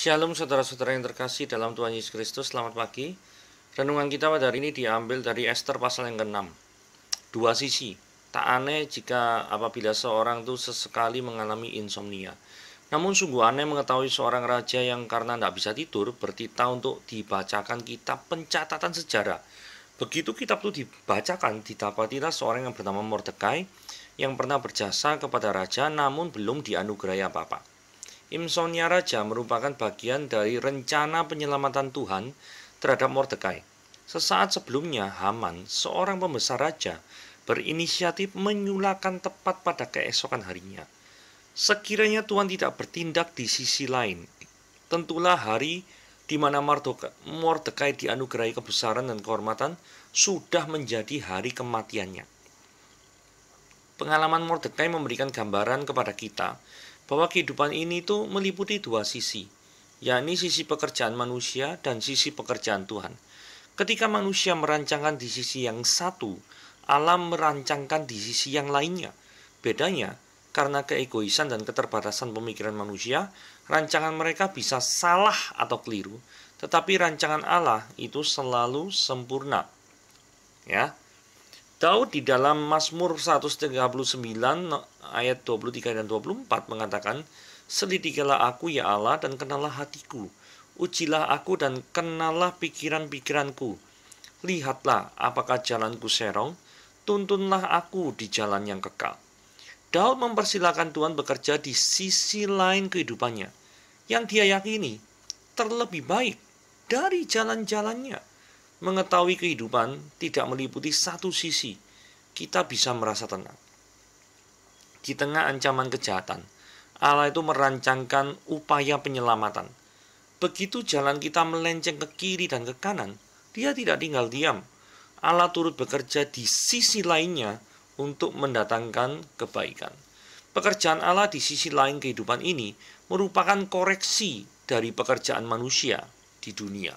Shalom saudara-saudara yang terkasih dalam Tuhan Yesus Kristus, selamat pagi. Renungan kita pada hari ini diambil dari Ester pasal yang ke-6. Dua sisi. Tak aneh jika apabila seorang itu sesekali mengalami insomnia. Namun sungguh aneh mengetahui seorang raja yang karena tidak bisa tidur bertitah untuk dibacakan kitab pencatatan sejarah. Begitu kitab itu dibacakan, didapatilah seorang yang bernama Mordekai yang pernah berjasa kepada raja namun belum dianugerahi apa-apa. Insomnia raja merupakan bagian dari rencana penyelamatan Tuhan terhadap Mordekai. Sesaat sebelumnya, Haman, seorang pembesar raja, berinisiatif menyulakan tepat pada keesokan harinya. Sekiranya Tuhan tidak bertindak di sisi lain, tentulah hari di mana Mordekai dianugerahi kebesaran dan kehormatan sudah menjadi hari kematiannya. Pengalaman Mordekai memberikan gambaran kepada kita bahwa kehidupan ini tuh meliputi dua sisi, yakni sisi pekerjaan manusia dan sisi pekerjaan Tuhan. Ketika manusia merancangkan di sisi yang satu, alam merancangkan di sisi yang lainnya. Bedanya, karena keegoisan dan keterbatasan pemikiran manusia, rancangan mereka bisa salah atau keliru, tetapi rancangan Allah itu selalu sempurna. Ya. Daud di dalam Mazmur 139 ayat 23 dan 24 mengatakan, "Selidikilah aku ya Allah dan kenalah hatiku. Ujilah aku dan kenalah pikiran-pikiranku. Lihatlah apakah jalanku serong, tuntunlah aku di jalan yang kekal." Daud mempersilahkan Tuhan bekerja di sisi lain kehidupannya, yang dia yakini terlebih baik dari jalan-jalannya. Mengetahui kehidupan tidak meliputi satu sisi, kita bisa merasa tenang. Di tengah ancaman kejahatan, Allah itu merancangkan upaya penyelamatan. Begitu jalan kita melenceng ke kiri dan ke kanan, Dia tidak tinggal diam. Allah turut bekerja di sisi lainnya untuk mendatangkan kebaikan. Pekerjaan Allah di sisi lain kehidupan ini merupakan koreksi dari pekerjaan manusia di dunia.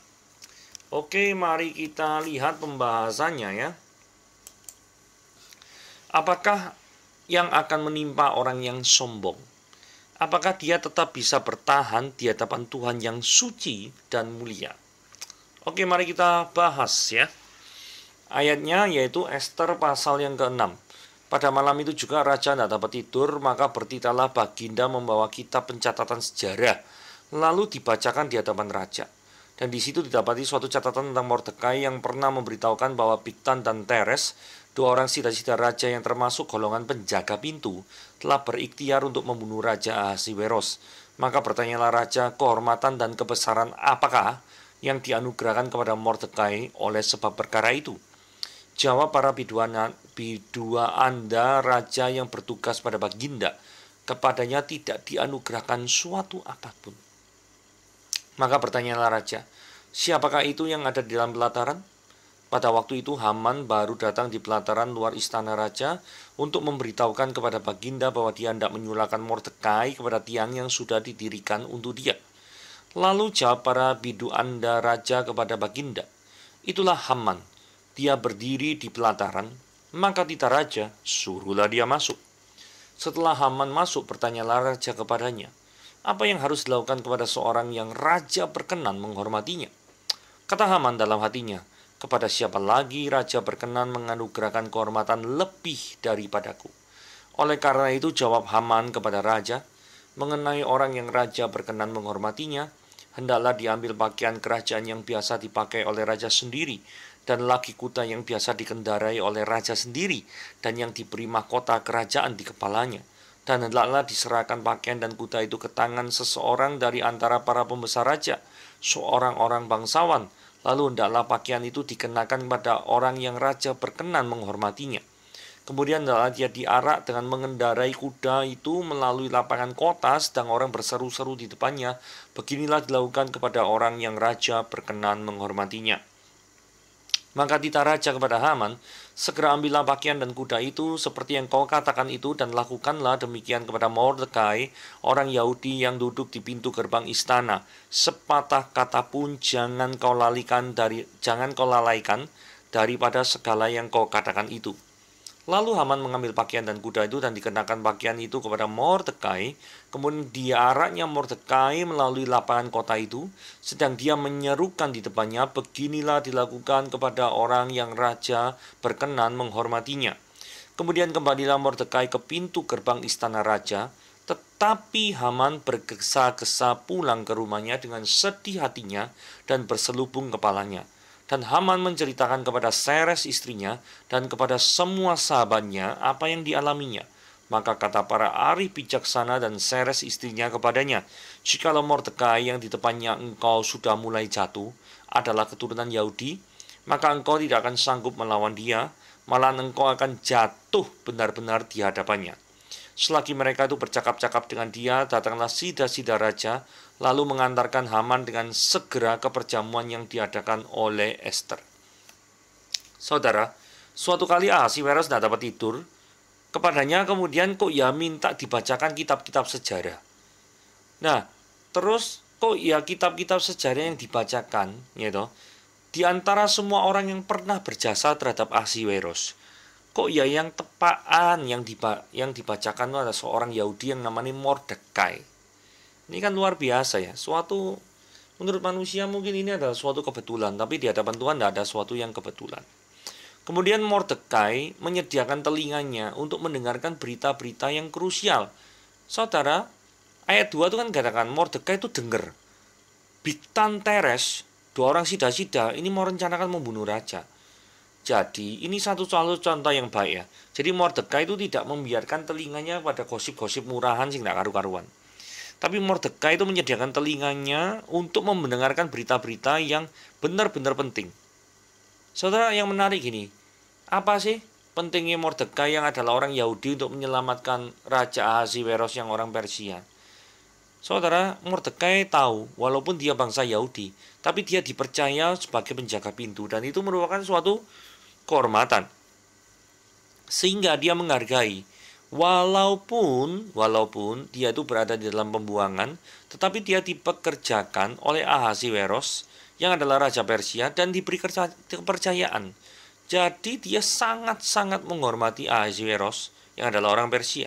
Oke, mari kita lihat pembahasannya ya. Apakah yang akan menimpa orang yang sombong? Apakah dia tetap bisa bertahan di hadapan Tuhan yang suci dan mulia? Oke, mari kita bahas ya. Ayatnya yaitu Ester pasal yang ke-6. Pada malam itu juga raja tidak dapat tidur, maka bertitahlah Baginda membawa kitab pencatatan sejarah, lalu dibacakan di hadapan raja. Dan di situ didapati suatu catatan tentang Mordekai yang pernah memberitahukan bahwa Bigtan dan Teres, dua orang sita-sita raja yang termasuk golongan penjaga pintu, telah berikhtiar untuk membunuh Raja Ahasiweros. Maka bertanyalah raja, kehormatan dan kebesaran apakah yang dianugerahkan kepada Mordekai oleh sebab perkara itu? Jawab para biduanda raja yang bertugas pada Baginda, kepadanya tidak dianugerahkan suatu apapun. Maka bertanyalah raja, siapakah itu yang ada di dalam pelataran? Pada waktu itu Haman baru datang di pelataran luar istana raja untuk memberitahukan kepada Baginda bahwa dia hendak menyulakan Mordekai kepada tiang yang sudah didirikan untuk dia. Lalu jawab para biduanda raja kepada Baginda, itulah Haman, dia berdiri di pelataran, maka titah raja, suruhlah dia masuk. Setelah Haman masuk, bertanyalah raja kepadanya, apa yang harus dilakukan kepada seorang yang raja berkenan menghormatinya? Kata Haman dalam hatinya, kepada siapa lagi raja berkenan menganugerahkan kehormatan lebih daripadaku? Oleh karena itu jawab Haman kepada raja, mengenai orang yang raja berkenan menghormatinya, hendaklah diambil pakaian kerajaan yang biasa dipakai oleh raja sendiri, dan lagi kuda yang biasa dikendarai oleh raja sendiri, dan yang diberi mahkota kerajaan di kepalanya. Dan hendaklah diserahkan pakaian dan kuda itu ke tangan seseorang dari antara para pembesar raja, seorang orang bangsawan. Lalu hendaklah pakaian itu dikenakan pada orang yang raja berkenan menghormatinya. Kemudian hendaklah dia diarak dengan mengendarai kuda itu melalui lapangan kota, sedang orang berseru-seru di depannya. Beginilah dilakukan kepada orang yang raja berkenan menghormatinya. Maka titah raja kepada Haman, segera ambillah pakaian dan kuda itu seperti yang kau katakan itu, dan lakukanlah demikian kepada Mordekai, orang Yahudi yang duduk di pintu gerbang istana. Sepatah kata pun jangan kau lalaikan daripada segala yang kau katakan itu. Lalu Haman mengambil pakaian dan kuda itu dan dikenakan pakaian itu kepada Mordekai. Kemudian diaraknya Mordekai melalui lapangan kota itu, sedang dia menyerukan di depannya, beginilah dilakukan kepada orang yang raja berkenan menghormatinya. Kemudian kembalilah Mordekai ke pintu gerbang istana raja, tetapi Haman bergesa-gesa pulang ke rumahnya dengan sedih hatinya dan berselubung kepalanya. Dan Haman menceritakan kepada Seres istrinya dan kepada semua sahabatnya apa yang dialaminya. Maka kata para ahli bijaksana dan Seres istrinya kepadanya, jikalau Mordekai yang di depannya engkau sudah mulai jatuh adalah keturunan Yahudi, maka engkau tidak akan sanggup melawan dia, malah engkau akan jatuh benar-benar di hadapannya. Selagi mereka itu bercakap-cakap dengan dia, datanglah sida-sida raja, lalu mengantarkan Haman dengan segera ke perjamuan yang diadakan oleh Ester. Saudara, suatu kali Ahasiweros tidak dapat tidur, kepadanya kemudian kok ya minta dibacakan kitab-kitab sejarah. Nah, terus kok ya kitab-kitab sejarah yang dibacakan, gitu, di antara semua orang yang pernah berjasa terhadap Ahasiweros, kok ya yang tepaan yang dibacakan itu ada seorang Yahudi yang namanya Mordekai. Ini kan luar biasa ya. Menurut manusia mungkin ini adalah suatu kebetulan, tapi di hadapan Tuhan tidak ada suatu yang kebetulan. Kemudian Mordekai menyediakan telinganya untuk mendengarkan berita-berita yang krusial. Saudara, ayat 2 itu kan katakan Mordekai itu dengar. Bigtan Teres, 2 orang sida-sida ini mau rencanakan membunuh raja. Jadi ini satu contoh yang baik ya. Jadi Mordekai itu tidak membiarkan telinganya pada gosip-gosip murahan sing tidak karu-karuan. Tapi Mordekai itu menyediakan telinganya untuk mendengarkan berita-berita yang benar-benar penting. Saudara, yang menarik gini, apa sih pentingnya Mordekai yang adalah orang Yahudi untuk menyelamatkan Raja Ahasiweros yang orang Persia? Saudara, Mordekai tahu walaupun dia bangsa Yahudi, tapi dia dipercaya sebagai penjaga pintu, dan itu merupakan suatu kehormatan. Sehingga dia menghargai, walaupun dia itu berada di dalam pembuangan, tetapi dia dipekerjakan oleh Ahasiweros yang adalah Raja Persia dan diberi kepercayaan. Jadi dia sangat-sangat menghormati Ahasiweros yang adalah orang Persia.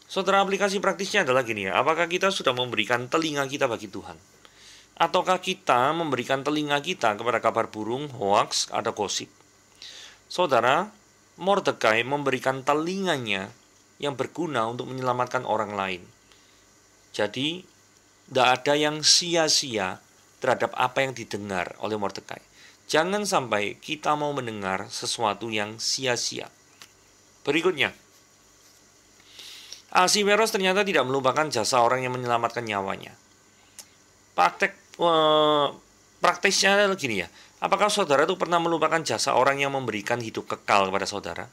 Saudara, aplikasi praktisnya adalah gini ya, apakah kita sudah memberikan telinga kita bagi Tuhan? Ataukah kita memberikan telinga kita kepada kabar burung, hoaks, atau gosip? Saudara, Mordekai memberikan telinganya yang berguna untuk menyelamatkan orang lain. Jadi, tidak ada yang sia-sia terhadap apa yang didengar oleh Mordekai. Jangan sampai kita mau mendengar sesuatu yang sia-sia. Berikutnya, Ahasiweros ternyata tidak melupakan jasa orang yang menyelamatkan nyawanya. Praktisnya adalah gini ya. Apakah saudara itu pernah melupakan jasa orang yang memberikan hidup kekal kepada saudara?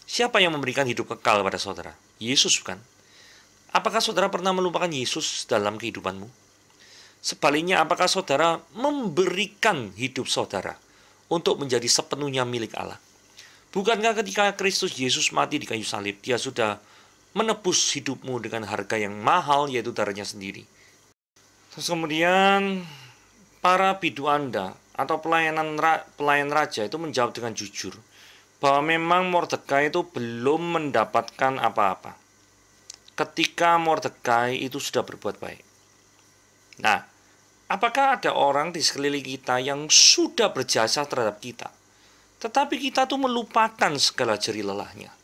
Siapa yang memberikan hidup kekal kepada saudara? Yesus bukan? Apakah saudara pernah melupakan Yesus dalam kehidupanmu? Sebaliknya, apakah saudara memberikan hidup saudara untuk menjadi sepenuhnya milik Allah? Bukankah ketika Kristus Yesus mati di kayu salib, dia sudah menebus hidupmu dengan harga yang mahal, yaitu darahnya sendiri? Terus kemudian para bidu Anda atau pelayan raja itu menjawab dengan jujur bahwa memang Mordekai itu belum mendapatkan apa-apa ketika Mordekai itu sudah berbuat baik. Nah, apakah ada orang di sekeliling kita yang sudah berjasa terhadap kita, tetapi kita tuh melupakan segala jerih lelahnya?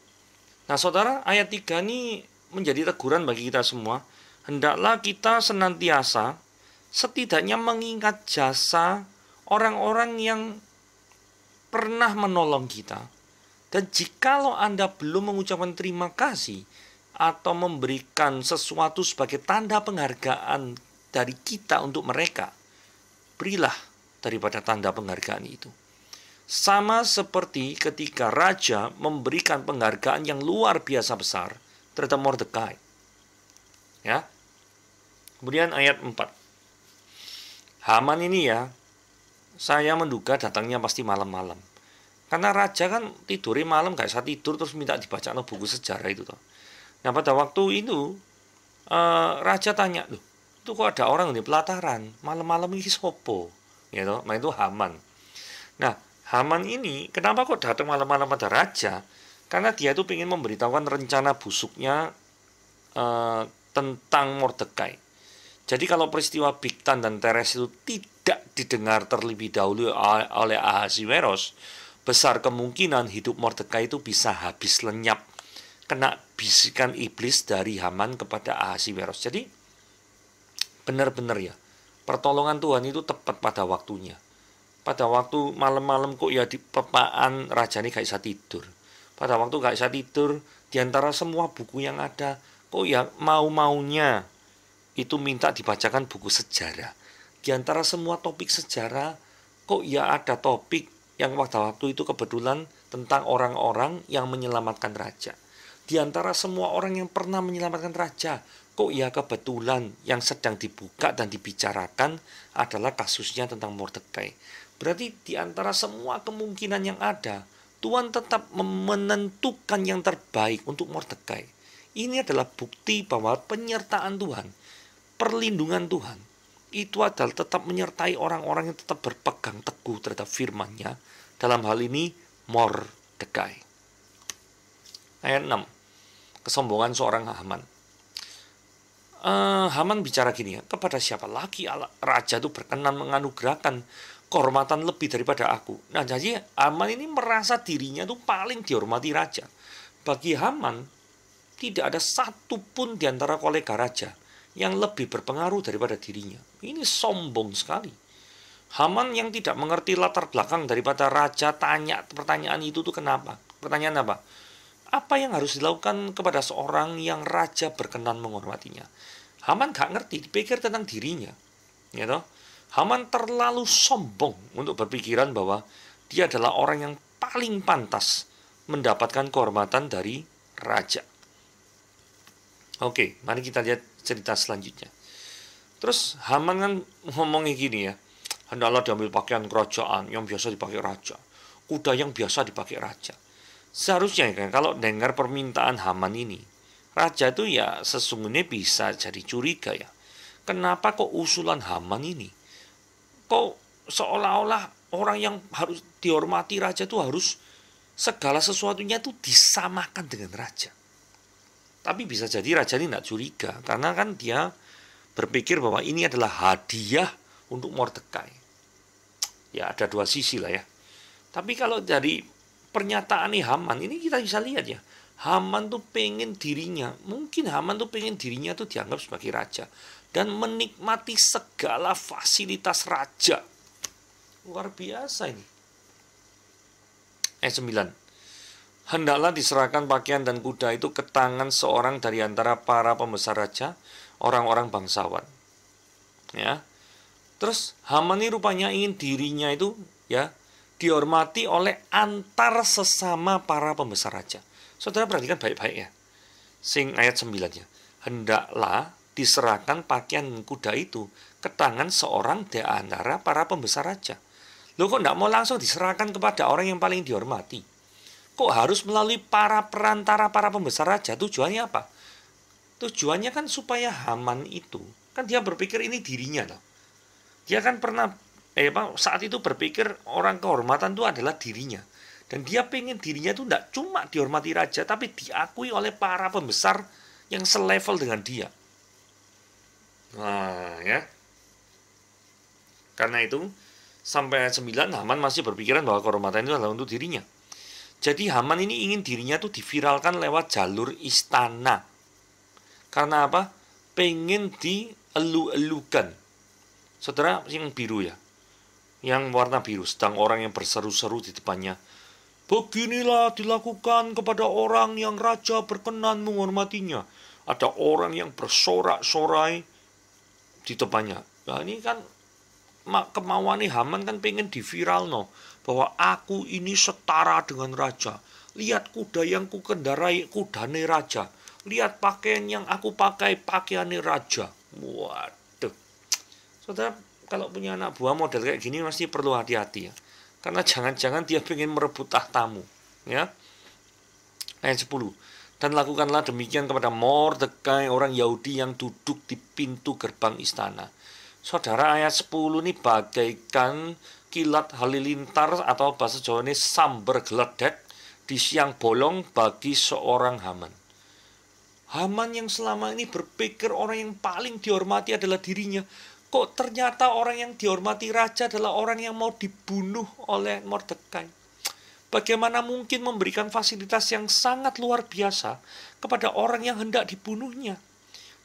Nah, saudara, ayat 3 ini menjadi teguran bagi kita semua. Hendaklah kita senantiasa setidaknya mengingat jasa orang-orang yang pernah menolong kita. Dan jikalau Anda belum mengucapkan terima kasih atau memberikan sesuatu sebagai tanda penghargaan dari kita untuk mereka, berilah daripada tanda penghargaan itu. Sama seperti ketika raja memberikan penghargaan yang luar biasa besar terhadap Mordekai. Ya. Kemudian ayat 4. Haman ini ya, saya menduga datangnya pasti malam-malam. Karena raja kan tidurnya malam, gak bisa tidur, terus minta dibaca buku sejarah itu toh. Nah, pada waktu itu raja tanya, loh, itu kok ada orang di pelataran malam-malam ini sopo? Gitu. Nah, itu Haman. Nah, Haman ini kenapa kok datang malam-malam pada raja? Karena dia itu ingin memberitahukan rencana busuknya tentang Mordekai. Jadi kalau peristiwa Bigtan dan Teres itu tidak didengar terlebih dahulu oleh Ahasiweros, besar kemungkinan hidup Mordekai itu bisa habis lenyap kena bisikan iblis dari Haman kepada Ahasiweros. Jadi benar-benar ya, pertolongan Tuhan itu tepat pada waktunya. Pada waktu malam-malam kok ya di pepaan raja ini gak bisa tidur. Pada waktu gak bisa tidur, diantara semua buku yang ada, kok ya mau-maunya itu minta dibacakan buku sejarah. Diantara semua topik sejarah, kok ya ada topik yang pada waktu itu kebetulan tentang orang-orang yang menyelamatkan raja. Di antara semua orang yang pernah menyelamatkan raja, kok ya kebetulan yang sedang dibuka dan dibicarakan adalah kasusnya tentang Mordekai. Berarti di antara semua kemungkinan yang ada, Tuhan tetap menentukan yang terbaik untuk Mordekai. Ini adalah bukti bahwa penyertaan Tuhan, perlindungan Tuhan, itu adalah tetap menyertai orang-orang yang tetap berpegang teguh terhadap firman-Nya. Dalam hal ini, Mordekai. Ayat 6. Kesombongan seorang Haman. Haman bicara gini ya, kepada siapa lagi raja itu berkenan menganugerahkan kehormatan lebih daripada aku. Nah, jadi Haman ini merasa dirinya itu paling dihormati raja. Bagi Haman, tidak ada satupun di antara kolega raja yang lebih berpengaruh daripada dirinya. Ini sombong sekali. Haman yang tidak mengerti latar belakang daripada raja tanya pertanyaan itu tuh kenapa? Pertanyaan apa? Apa yang harus dilakukan kepada seorang yang raja berkenan menghormatinya? Haman gak ngerti, dipikir tentang dirinya. Gitu. Haman terlalu sombong untuk berpikiran bahwa dia adalah orang yang paling pantas mendapatkan kehormatan dari raja. Oke, mari kita lihat cerita selanjutnya. Terus Haman kan ngomongnya gini ya, hendaklah diambil pakaian kerajaan yang biasa dipakai raja, kuda yang biasa dipakai raja. Seharusnya kan kalau dengar permintaan Haman ini, raja itu ya sesungguhnya bisa jadi curiga ya. Kenapa kok usulan Haman ini? Kok seolah-olah orang yang harus dihormati raja itu harus segala sesuatunya itu disamakan dengan raja. Tapi bisa jadi raja ini tidak curiga, karena kan dia berpikir bahwa ini adalah hadiah untuk Mordekai. Ya ada dua sisi lah ya. Tapi kalau dari pernyataan Haman ini kita bisa lihat ya, Haman tuh pengen dirinya, mungkin Haman tuh pengen dirinya tuh dianggap sebagai raja dan menikmati segala fasilitas raja. Luar biasa ini. Ayat 9. Hendaklah diserahkan pakaian dan kuda itu ke tangan seorang dari antara para pembesar raja, orang-orang bangsawan. Ya. Terus Haman ini rupanya ingin dirinya itu ya dihormati oleh antar sesama para pembesar raja. Saudara perhatikan baik-baik ya. Sing ayat 9-nya. Hendaklah diserahkan pakaian kuda itu ke tangan seorang di antara para pembesar raja. Loh kok tidak mau langsung diserahkan kepada orang yang paling dihormati? Kok harus melalui para perantara para pembesar raja? Tujuannya apa? Tujuannya kan supaya Haman itu, kan dia berpikir ini dirinya loh. Dia kan pernah saat itu berpikir orang kehormatan itu adalah dirinya. Dan dia pengen dirinya itu tidak cuma dihormati raja, tapi diakui oleh para pembesar yang selevel dengan dia. Nah ya. Karena itu sampai ayat 9 Haman masih berpikiran bahwa kehormatan itu adalah untuk dirinya. Jadi Haman ini ingin dirinya tuh diviralkan lewat jalur istana. Karena apa? Pengen dielu-elukan. Saudara yang biru ya. Yang warna biru. Sedang orang yang berseru-seru di depannya. Beginilah dilakukan kepada orang yang raja berkenan menghormatinya. Ada orang yang bersorak-sorai di depannya. Nah ini kan kemauan Haman kan pengen diviral no. Bahwa aku ini setara dengan raja. Lihat kuda yang ku kendarai, kudane raja. Lihat pakaian yang aku pakai, pakaiannya raja. Waduh. Saudara, kalau punya anak buah model kayak gini pasti perlu hati-hati ya. Karena jangan-jangan dia pengen merebut tahtamu. Ya. Ayat 10. Dan lakukanlah demikian kepada Mordekai, orang Yahudi yang duduk di pintu gerbang istana. Saudara, ayat 10 ini bagaikan kilat halilintar atau bahasa Jawa ini samber geledek di siang bolong bagi seorang Haman. Haman yang selama ini berpikir orang yang paling dihormati adalah dirinya. Kok ternyata orang yang dihormati raja adalah orang yang mau dibunuh oleh Mordekai. Bagaimana mungkin memberikan fasilitas yang sangat luar biasa kepada orang yang hendak dibunuhnya?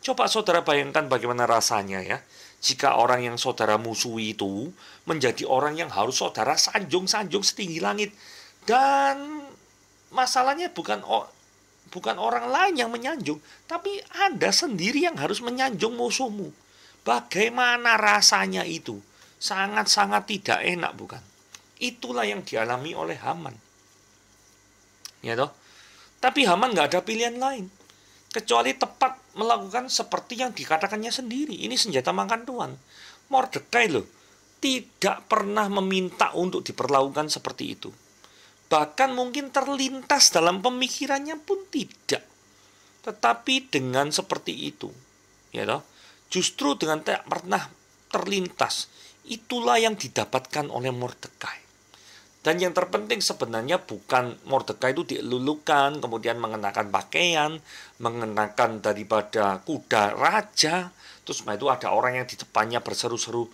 Coba saudara bayangkan bagaimana rasanya ya, jika orang yang saudara musuhi itu menjadi orang yang harus saudara sanjung-sanjung setinggi langit. Dan masalahnya bukan orang lain yang menyanjung, tapi Anda sendiri yang harus menyanjung musuhmu. Bagaimana rasanya itu? Sangat-sangat tidak enak, bukan? Itulah yang dialami oleh Haman. Ya toh? Tapi Haman nggak ada pilihan lain kecuali tepat melakukan seperti yang dikatakannya sendiri. Ini senjata makan tuan. Mordekai loh tidak pernah meminta untuk diperlakukan seperti itu. Bahkan mungkin terlintas dalam pemikirannya pun tidak. Tetapi dengan seperti itu, ya toh? Justru dengan tidak pernah terlintas, itulah yang didapatkan oleh Mordekai. Dan yang terpenting sebenarnya bukan Mordekai itu dielulukan, kemudian mengenakan pakaian, mengenakan daripada kuda raja. Terus itu ada orang yang di depannya berseru-seru,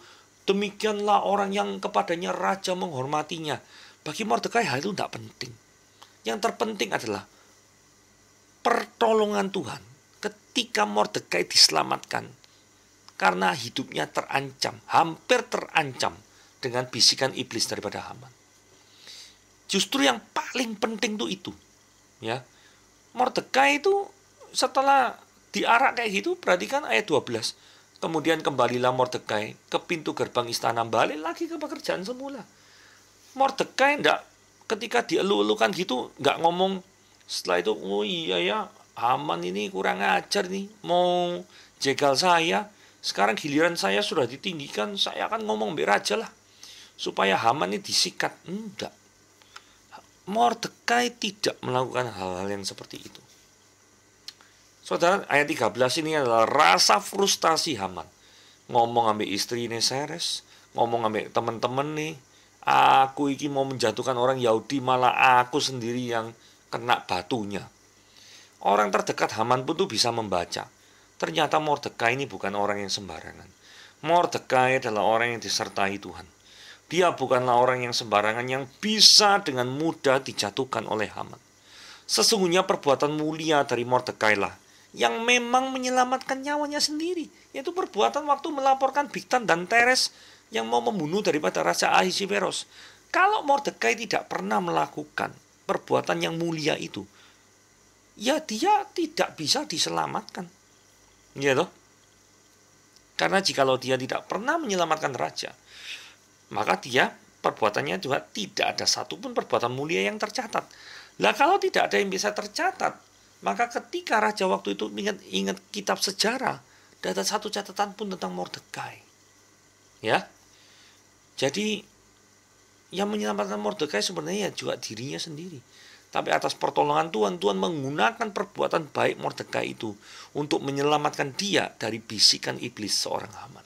demikianlah orang yang kepadanya raja menghormatinya. Bagi Mordekai hal itu tidak penting. Yang terpenting adalah pertolongan Tuhan ketika Mordekai diselamatkan. Karena hidupnya terancam, hampir terancam dengan bisikan iblis daripada Haman. Justru yang paling penting itu. Ya. Mordekai itu setelah diarak kayak gitu, perhatikan ayat 12. Kemudian kembalilah Mordekai ke pintu gerbang istana, balik lagi ke pekerjaan semula. Mordekai ketika dielu-elukan gitu, nggak ngomong setelah itu, oh iya ya, Haman ini kurang ajar nih, mau jegal saya. Sekarang giliran saya sudah ditinggikan, saya akan ngomong mbak raja lah, supaya Haman ini disikat. Enggak. Mordekai tidak melakukan hal-hal yang seperti itu. Saudara, ayat 13 ini adalah rasa frustasi Haman. Ngomong ambil istri ini Seres, ngomong ambil teman-teman nih, aku iki mau menjatuhkan orang Yahudi, malah aku sendiri yang kena batunya. Orang terdekat Haman pun tuh bisa membaca. Ternyata Mordekai ini bukan orang yang sembarangan. Mordekai adalah orang yang disertai Tuhan. Dia bukanlah orang yang sembarangan yang bisa dengan mudah dijatuhkan oleh Haman. Sesungguhnya perbuatan mulia dari Mordekai lah yang memang menyelamatkan nyawanya sendiri. Yaitu perbuatan waktu melaporkan Bigtan dan Teres yang mau membunuh daripada Raja Ahasiveros. Kalau Mordekai tidak pernah melakukan perbuatan yang mulia itu, ya dia tidak bisa diselamatkan. Ya toh? Karena jikalau dia tidak pernah menyelamatkan raja, maka dia perbuatannya juga tidak ada satupun perbuatan mulia yang tercatat. Lah kalau tidak ada yang bisa tercatat, maka ketika raja waktu itu ingat kitab sejarah, tidak ada satu catatan pun tentang Mordekai. Ya, jadi yang menyelamatkan Mordekai sebenarnya juga dirinya sendiri. Tapi atas pertolongan Tuhan, Tuhan menggunakan perbuatan baik Mordekai itu untuk menyelamatkan dia dari bisikan iblis seorang Haman.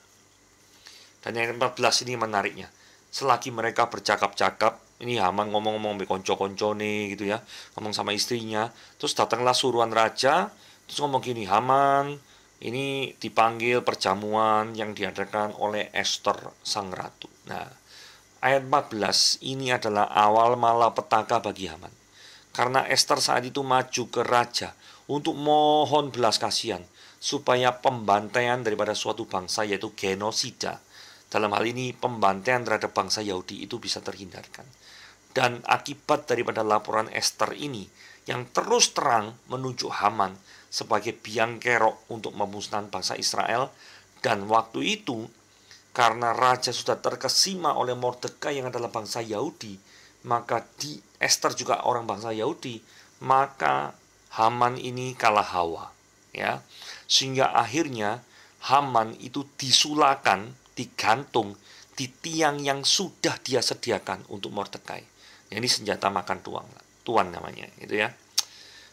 Dan yang 14 ini menariknya. Selagi mereka bercakap-cakap, ini Haman ngomong-ngomong sama konco-konco nih gitu ya, ngomong sama istrinya. Terus datanglah suruhan raja, terus ngomong gini, Haman ini dipanggil perjamuan yang diadakan oleh Esther sang ratu. Nah, ayat 14 ini adalah awal malapetaka bagi Haman. Karena Esther saat itu maju ke raja untuk mohon belas kasihan supaya pembantaian daripada suatu bangsa yaitu genosida, dalam hal ini pembantaian terhadap bangsa Yahudi itu bisa terhindarkan. Dan akibat daripada laporan Esther ini yang terus terang menunjuk Haman sebagai biang kerok untuk memusnahkan bangsa Israel. Dan waktu itu karena raja sudah terkesima oleh Mordekai yang adalah bangsa Yahudi, maka di Esther juga orang bangsa Yahudi, maka Haman ini kalah hawa, ya. Sehingga akhirnya Haman itu disulakan, digantung di tiang yang sudah dia sediakan untuk Mordekai. Ini senjata makan tuan namanya, itu ya.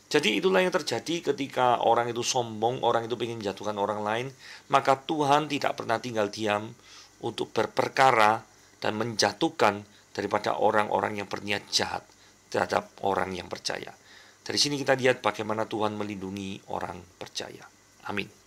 Jadi itulah yang terjadi ketika orang itu sombong, orang itu ingin menjatuhkan orang lain, maka Tuhan tidak pernah tinggal diam untuk berperkara dan menjatuhkan daripada orang-orang yang berniat jahat terhadap orang yang percaya. Dari sini kita lihat bagaimana Tuhan melindungi orang percaya. Amin.